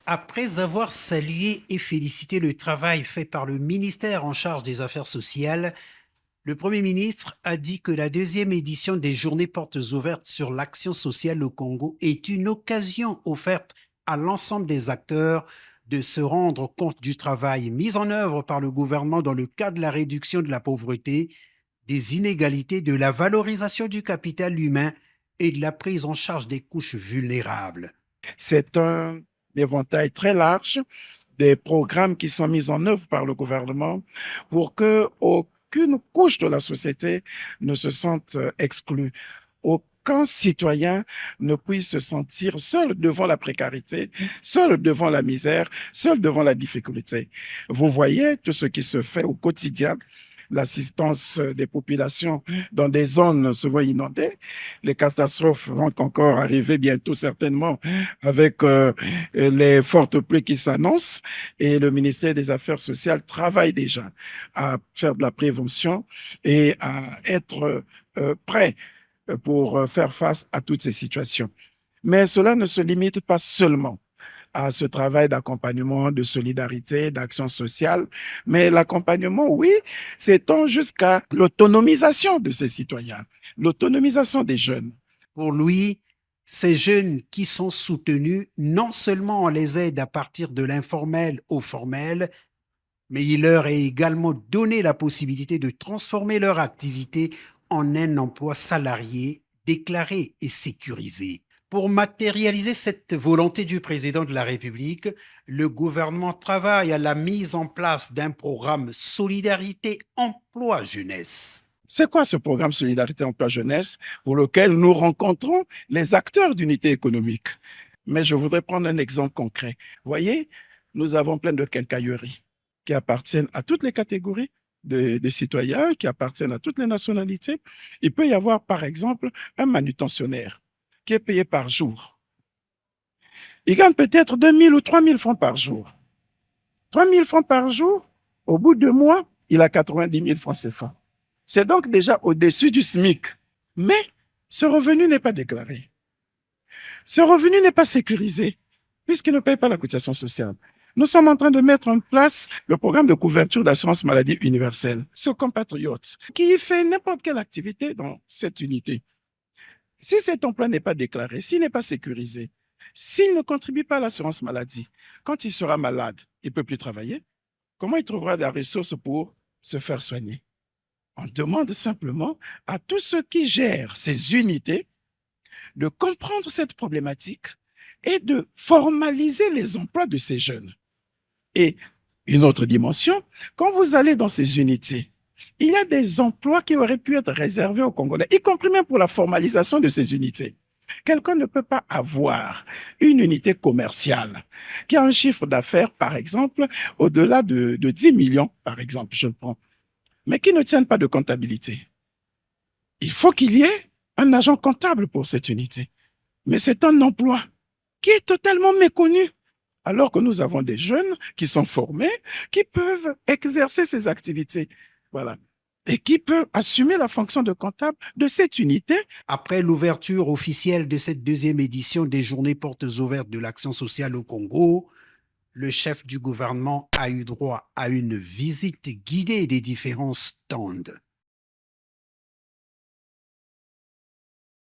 Après avoir salué et félicité le travail fait par le ministère en charge des Affaires sociales, le Premier ministre a dit que la deuxième édition des Journées portes ouvertes sur l'action sociale au Congo est une occasion offerte à l'ensemble des acteurs de se rendre compte du travail mis en œuvre par le gouvernement dans le cadre de la réduction de la pauvreté, des inégalités, de la valorisation du capital humain et de la prise en charge des couches vulnérables. C'est un éventail très large des programmes qui sont mis en œuvre par le gouvernement pour que aucune couche de la société ne se sente exclue. Aucun citoyen ne puisse se sentir seul devant la précarité, seul devant la misère, seul devant la difficulté. Vous voyez tout ce qui se fait au quotidien, l'assistance des populations dans des zones souvent inondées. Les catastrophes vont encore arriver bientôt certainement avec les fortes pluies qui s'annoncent et le ministère des Affaires sociales travaille déjà à faire de la prévention et à être prêt pour faire face à toutes ces situations. Mais cela ne se limite pas seulement à ce travail d'accompagnement, de solidarité, d'action sociale. Mais l'accompagnement, oui, s'étend jusqu'à l'autonomisation de ces citoyens, l'autonomisation des jeunes. Pour lui, ces jeunes qui sont soutenus, non seulement on les aide à partir de l'informel au formel, mais il leur est également donné la possibilité de transformer leur activité en un emploi salarié, déclaré et sécurisé. Pour matérialiser cette volonté du président de la République, le gouvernement travaille à la mise en place d'un programme Solidarité Emploi Jeunesse. C'est quoi ce programme Solidarité Emploi Jeunesse pour lequel nous rencontrons les acteurs d'unité économique? Mais je voudrais prendre un exemple concret. Vous voyez, nous avons plein de quincailleries qui appartiennent à toutes les catégories de citoyens, qui appartiennent à toutes les nationalités. Il peut y avoir, par exemple, un manutentionnaire qui est payé par jour. Il gagne peut-être 2 000 ou 3 000 francs par jour. 3 000 francs par jour, au bout de mois, il a 90 000 francs CFA. C'est donc déjà au-dessus du SMIC. Mais ce revenu n'est pas déclaré. Ce revenu n'est pas sécurisé, puisqu'il ne paye pas la cotisation sociale. Nous sommes en train de mettre en place le programme de couverture d'assurance maladie universelle. Ce compatriote qui fait n'importe quelle activité dans cette unité, si cet emploi n'est pas déclaré, s'il n'est pas sécurisé, s'il ne contribue pas à l'assurance maladie, quand il sera malade, il ne peut plus travailler. Comment il trouvera des ressources pour se faire soigner? On demande simplement à tous ceux qui gèrent ces unités de comprendre cette problématique et de formaliser les emplois de ces jeunes. Et une autre dimension, quand vous allez dans ces unités, il y a des emplois qui auraient pu être réservés aux Congolais, y compris même pour la formalisation de ces unités. Quelqu'un ne peut pas avoir une unité commerciale qui a un chiffre d'affaires, par exemple, au-delà de 10 millions, par exemple, je le prends, mais qui ne tienne pas de comptabilité. Il faut qu'il y ait un agent comptable pour cette unité. Mais c'est un emploi qui est totalement méconnu. Alors que nous avons des jeunes qui sont formés, qui peuvent exercer ces activités. Voilà. Et qui peuvent assumer la fonction de comptable de cette unité. Après l'ouverture officielle de cette deuxième édition des Journées portes ouvertes de l'action sociale au Congo, le chef du gouvernement a eu droit à une visite guidée des différents stands.